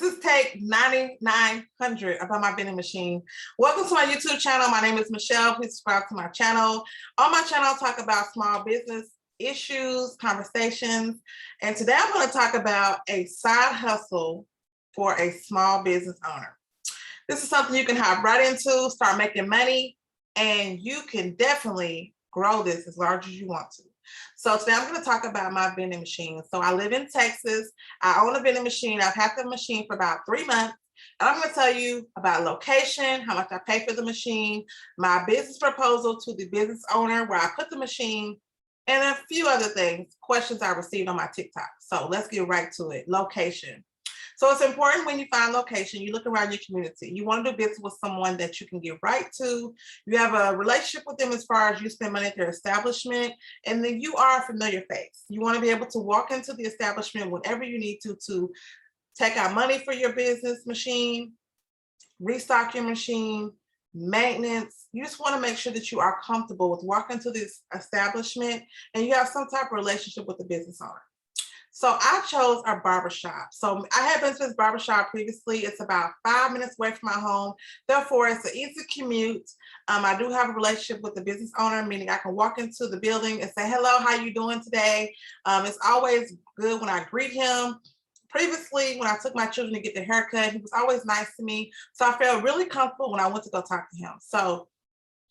This is take 9900 about my vending machine. Welcome to my YouTube channel. My name is Michelle. Please subscribe to my channel. On my channel, I'll talk about small business issues, conversations, and today I'm going to talk about a side hustle for a small business owner. This is something you can hop right into, start making money, and you can definitely grow this as large as you want to. So today I'm going to talk about my vending machine. So I live in Texas. I own a vending machine. I've had the machine for about 3 months. And I'm going to tell you about location, how much I pay for the machine, my business proposal to the business owner, where I put the machine, and a few other things, questions I received on my TikTok. So let's get right to it. Location. So it's important when you find location, you look around your community. You want to do business with someone that you can get right to. You have a relationship with them as far as you spend money at their establishment, and then you are a familiar face. You want to be able to walk into the establishment whenever you need to take out money for your business machine, restock your machine, maintenance. You just want to make sure that you are comfortable with walking to this establishment and you have some type of relationship with the business owner. So I chose a barbershop. So I have been to this barbershop previously. It's about 5 minutes away from my home. Therefore, it's an easy commute. I do have a relationship with the business owner, meaning I can walk into the building and say, hello, how you doing today? It's always good when I greet him. Previously, when I took my children to get their haircut, he was always nice to me. So I felt really comfortable when I went to go talk to him. So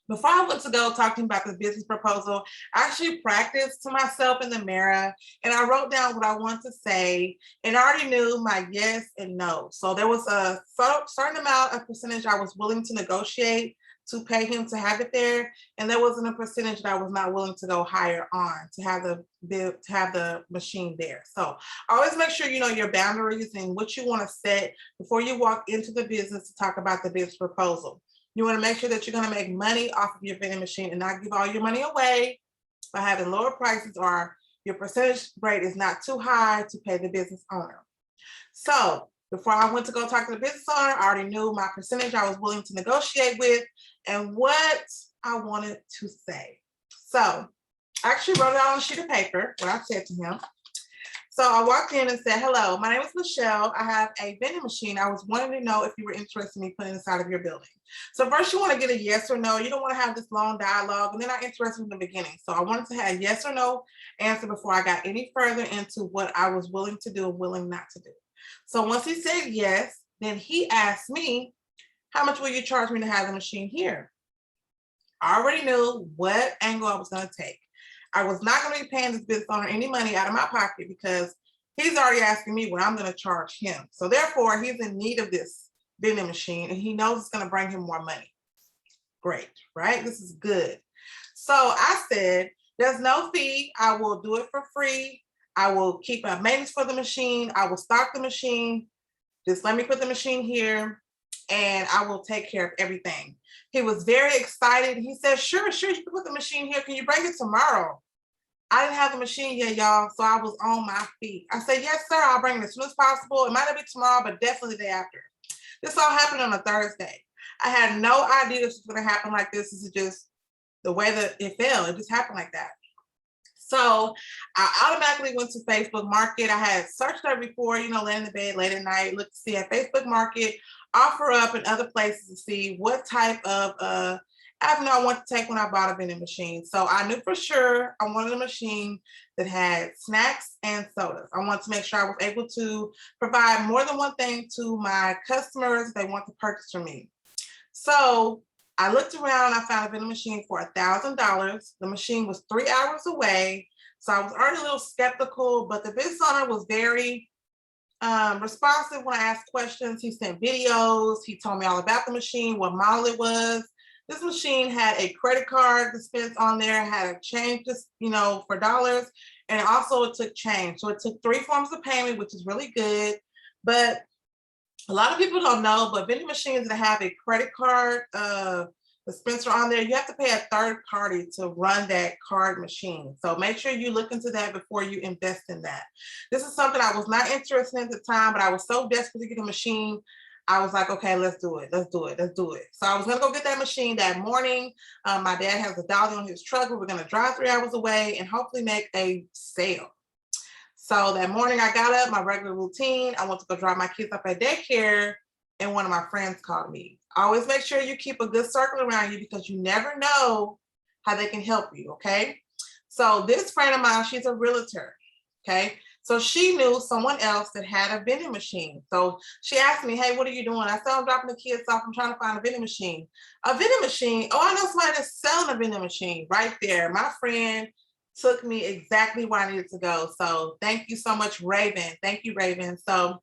before I went to go talk to him about this business proposal, I actually practiced to myself in the mirror and I wrote down what I want to say, and I already knew my yes and no. So there was a certain amount of percentage I was willing to negotiate to pay him to have it there, and there wasn't a percentage that I was not willing to go higher on to have the machine there. So always make sure you know your boundaries and what you want to set before you walk into the business to talk about the business proposal. You want to make sure that you're going to make money off of your vending machine and not give all your money away by having lower prices, or your percentage rate is not too high to pay the business owner. So before I went to go talk to the business owner, I already knew my percentage I was willing to negotiate with and what I wanted to say. So I actually wrote it out on a sheet of paper, what I said to him. So I walked in and said, hello, my name is Michelle. I have a vending machine. I was wanting to know if you were interested in me putting inside of your building. So first you want to get a yes or no. You don't want to have this long dialogue, and then I'm interested in the beginning. So I wanted to have a yes or no answer before I got any further into what I was willing to do and willing not to do. So once he said yes, then he asked me, how much will you charge me to have the machine here? I already knew what angle I was going to take. I was not going to be paying this business owner any money out of my pocket because he's already asking me what I'm going to charge him. So therefore, he's in need of this vending machine and he knows it's going to bring him more money. Great, right? This is good. So I said, there's no fee. I will do it for free. I will keep my maintenance for the machine. I will stock the machine. Just let me put the machine here and I will take care of everything. He was very excited. He said, sure, you can put the machine here. Can you bring it tomorrow? I didn't have the machine yet, y'all, so I was on my feet. I said, yes, sir, I'll bring it as soon as possible. It might not be tomorrow, but definitely the day after. This all happened on a Thursday. I had no idea this was going to happen like this. This is just the way that it fell. It just happened like that. So I automatically went to Facebook Market. I had searched there before, laying in the bed late at night, looked to see at Facebook Market, OfferUp, and other places to see what type of avenue I want to take when I bought a vending machine. So I knew for sure I wanted a machine that had snacks and sodas. I wanted to make sure I was able to provide more than one thing to my customers they want to purchase from me. So I looked around, I found a vending machine for $1,000. The machine was 3 hours away. So I was already a little skeptical, but the business owner was very responsive when I asked questions. He sent videos. He told me all about the machine, what model it was. This machine had a credit card dispense on there, had a change, for dollars, and also it took change. So it took 3 forms of payment, which is really good. But a lot of people don't know, but vending machines that have a credit card dispenser on there, you have to pay a third party to run that card machine. So make sure you look into that before you invest in that. This is something I was not interested in at the time, but I was so desperate to get a machine. I was like, okay, let's do it. So I was gonna go get that machine that morning. My dad has a dolly on his truck. We were gonna drive 3 hours away and hopefully make a sale. So that morning I got up, my regular routine. I went to go drop my kids up at daycare, and one of my friends called me. Always make sure you keep a good circle around you because you never know how they can help you, okay? So this friend of mine, she's a realtor, okay? So she knew someone else that had a vending machine. So she asked me, hey, what are you doing? I said, I'm dropping the kids off. I'm trying to find a vending machine. A vending machine? Oh, I know somebody that's selling a vending machine right there. My friend took me exactly where I needed to go. So thank you so much, Raven. Thank you, Raven. So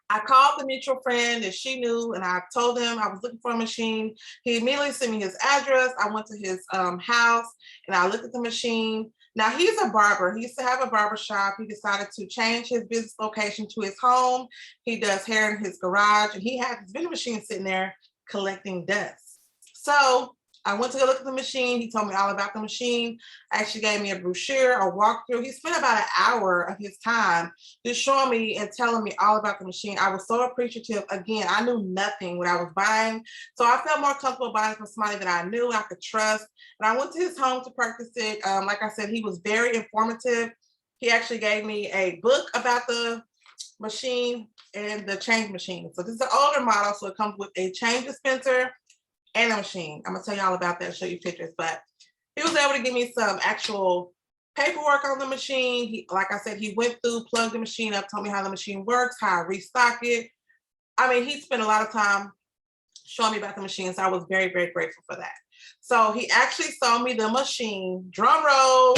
I called the mutual friend that she knew, and I told him I was looking for a machine. He immediately sent me his address. I went to his house, and I looked at the machine. Now, he's a barber. He used to have a barber shop. He decided to change his business location to his home. He does hair in his garage, and he had his vending machine sitting there collecting dust. So I went to go look at the machine. He told me all about the machine. Actually gave me a brochure, a walkthrough. He spent about an hour of his time just showing me and telling me all about the machine. I was so appreciative. Again, I knew nothing what I was buying. So I felt more comfortable buying from somebody that I knew I could trust. And I went to his home to purchase it. Like I said, he was very informative. He actually gave me a book about the machine and the change machine. So this is an older model. So it comes with a change dispenser and a machine. I'm gonna tell you all about that, show you pictures, but he was able to give me some actual paperwork on the machine. He, like I said, he went through, plugged the machine up, told me how the machine works, how I restock it. I mean, he spent a lot of time showing me about the machine, so I was very, very grateful for that. So he actually sold me the machine, drum roll,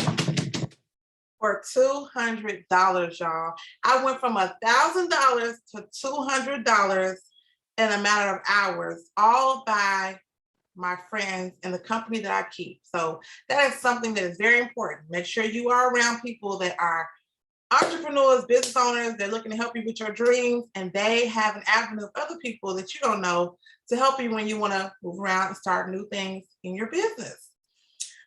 for $200, y'all. I went from $1,000 to $200 in a matter of hours, all by my friends and the company that I keep. So that is something that is very important. Make sure you are around people that are entrepreneurs, business owners. They're looking to help you with your dreams, and they have an avenue of other people that you don't know to help you when you want to move around and start new things in your business.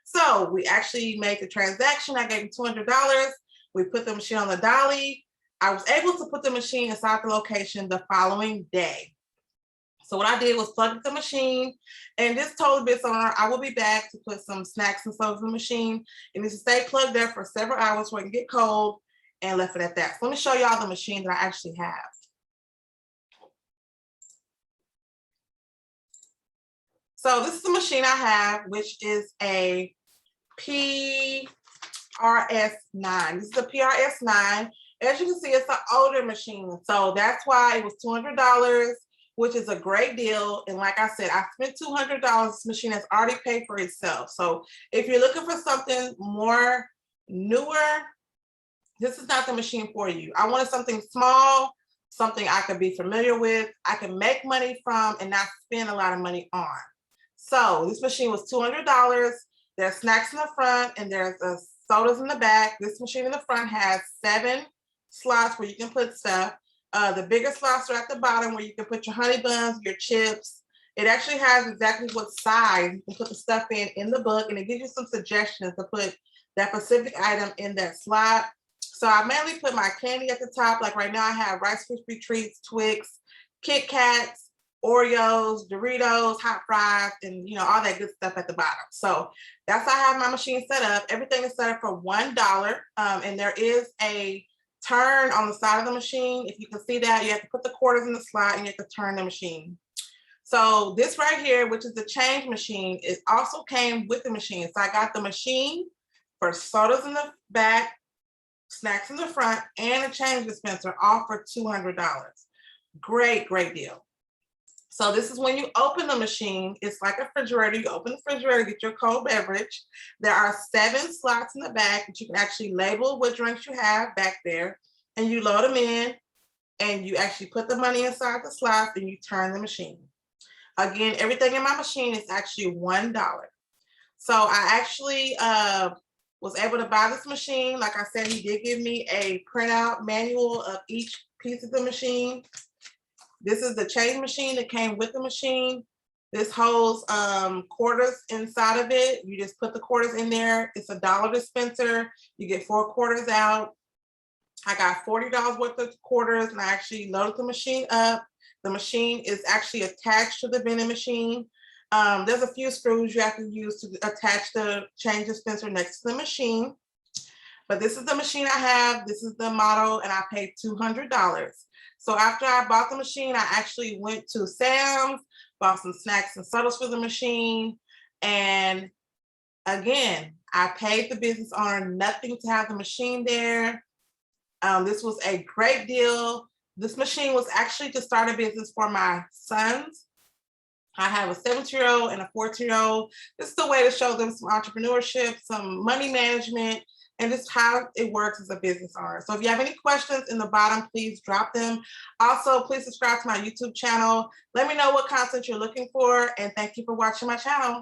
So we actually made the transaction. I gave him $200. We put the machine on the dolly. I was able to put the machine inside the location the following day. So what I did was plug up the machine, and this told the business owner I will be back to put some snacks and stuff in the machine. It needs to stay plugged there for several hours so it can get cold, and left it at that. So let me show y'all the machine that I actually have. So this is the machine I have, which is a PRS-9. This is a PRS-9. As you can see, it's an older machine. So that's why it was $200. Which is a great deal. And like I said, I spent $200. This machine has already paid for itself. So if you're looking for something more newer, this is not the machine for you. I wanted something small, something I could be familiar with, I can make money from, and not spend a lot of money on. So this machine was $200. There's snacks in the front, and there's sodas in the back. This machine in the front has 7 slots where you can put stuff. The bigger slots are at the bottom where you can put your honey buns, your chips. It actually has exactly what size you can put the stuff in the book, and it gives you some suggestions to put that specific item in that slot. So I mainly put my candy at the top. Like right now I have Rice Krispie Treats, Twix, Kit Kats, Oreos, Doritos, hot fries, and all that good stuff at the bottom. So that's how I have my machine set up. Everything is set up for $1, and there is a turn on the side of the machine. If you can see that, you have to put the quarters in the slot and you have to turn the machine. So this right here, which is the change machine, it also came with the machine. So I got the machine for sodas in the back, snacks in the front, and a change dispenser, all for $200. Great, great deal. So this is when you open the machine. It's like a refrigerator. You open the refrigerator, get your cold beverage. There are 7 slots in the back that you can actually label what drinks you have back there, and you load them in, and you actually put the money inside the slots, and you turn the machine. Again, everything in my machine is actually $1. So I actually was able to buy this machine. Like I said, he did give me a printout manual of each piece of the machine. This is the change machine that came with the machine. This holds quarters inside of it. You just put the quarters in there. It's a $1 dispenser. You get 4 quarters out. I got $40 worth of quarters, and I actually loaded the machine up. The machine is actually attached to the vending machine. There's a few screws you have to use to attach the change dispenser next to the machine. But this is the machine I have. This is the model, and I paid $200. So after I bought the machine, I actually went to Sam's, bought some snacks and sodas for the machine. And again, I paid the business owner nothing to have the machine there. This was a great deal. This machine was actually to start a business for my sons. I have a 17-year-old and a 14-year-old. This is the way to show them some entrepreneurship, some money management, and just how it works as a business owner. So if you have any questions in the bottom, please drop them. Also, please subscribe to my YouTube channel. Let me know what content you're looking for, and thank you for watching my channel.